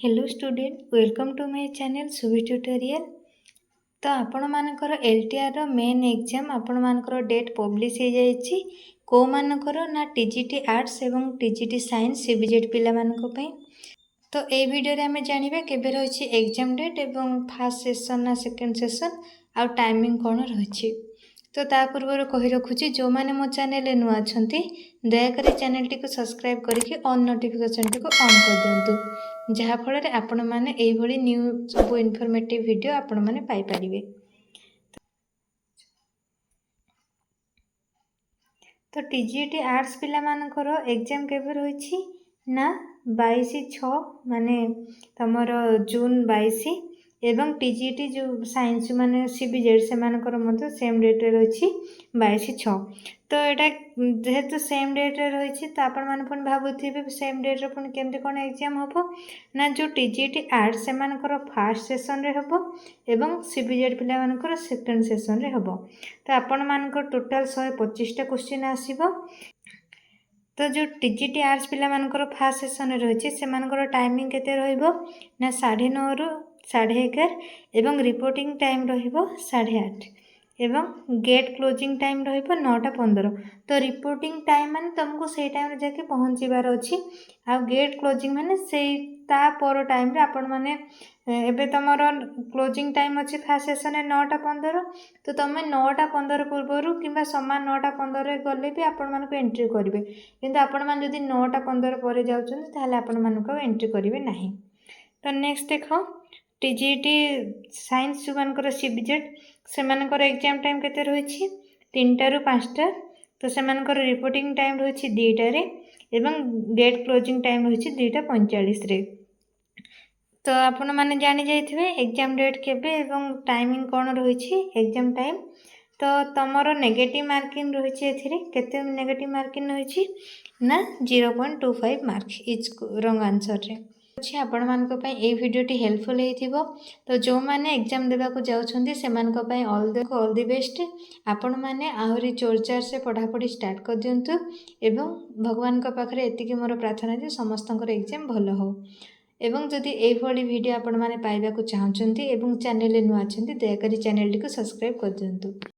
Hello student welcome to my channel Subhi tutorial. तो आपण मानकर एलटीआर रो मेन एग्जाम आपण मानकर डेट पब्लिश हो जाइछि को मानकर ना टीजीटी आर्ट्स एवं टीजीटी साइंस सीबीजेड पिला मानक पई। तो ए वीडियो रे हमें जानिबा केबे रहिछि एग्जाम डेट एवं फर्स्ट सेशन ना सेकंड सेशन आ टाइमिंग कोन रहिछि। तो ता पूर्व कहि रखुछि जो माने मो चैनल नुआ अछंती दयाकरी चैनल टी को सब्सक्राइब करके ऑन नोटिफिकेशन टी को ऑन कर दियंतु जहा फल रे आपण माने एई भली न्यू सब इन्फॉर्मेटिव वीडियो आपण माने पाई परिबे। तो टीजीटी आर्ट्स पिला मानकर एग्जाम केबे रहिछि ना 22/6 माने तमरो जून 22 एवं टीजीटी जो साइंस माने सीबीजेड से मानकर मते सेम डेट रे रहिछि 22/6। तो एटा जेहेतु सेम डेट रे रहिछि त आपण माने पुन भाबुथिबे सेम डेट रे पुन केमते कोन एग्जाम हबो ना जो टीजीटी आर्ट्स से मानकर फर्स्ट सेशन रे हबो एवं सीबीजेड पिला मानकर सेकंड सेशन रे हबो। तो आपण मानकर टोटल 125 टा क्वेश्चन आसीबो। तो जो टीजीटी आर्ट्स पिला मानकर फर्स्ट सेशन रे रहिछि से मानकर टाइमिंग केते रहइबो ना 9:30 रु 11:30 एवं रिपोर्टिंग टाइम रहिबो 8:30 एवं गेट क्लोजिंग टाइम रहिबो 9:15। तो रिपोर्टिंग टाइम माने तुमको से टाइम रे जाके पहुंचीबार अछि आ गेट क्लोजिंग माने से ता पर टाइम रे आपण माने एबे तमरो क्लोजिंग टाइम अछि फर्स्ट सेशन 9:15। तो तमे 9:15 पूर्वरु किंबा समान 9:15 रे गले भी आपण मानको एंट्री करिवे किंतु आपण मान जदी 9:15 परे जाउछन ताले आपण मानको एंट्री करिवे नाही। तो नेक्स्ट देखो टीजीटी साइंस जो मानकर सीबीजेड से मानकर एग्जाम टाइम केते रहिछि 3टा रु 5टा। तो से मानकर रिपोर्टिंग टाइम रहिछि 2टा रे एवं गेट क्लोजिंग टाइम रहिछि 2:45 रे। तो आपण माने जानि जाइथिबे एग्जाम डेट केबे एवं टाइमिंग कोन रहिछि एग्जाम टाइम। तो तमरो नेगेटिव मार्किंग रहिछि एथिरे केते नेगेटिव मार्किंग रहिछि ना 0.25 मार्क इच रॉन्ग आंसर रे अछि। आपण मानको पई ए वीडियोटी हेल्पफुल हेथिबो। तो जो माने एग्जाम देबा को जाउछन्ती से मानको पई ऑल द बेस्ट। आपण माने आहुरी चोरचार से पढ़ा पढ़ी स्टार्ट कर दियंतु एवं भगवान को पाखरे एतिकी मोर प्रार्थना जे समस्तनकर एग्जाम भलो हो। एवं जदि एई भली वीडियो आपण माने पाइबा को चाहछन्ती एवं चैनल नुआ अछन्ती दया करी चैनल टी को सब्सक्राइब कर दियंतु।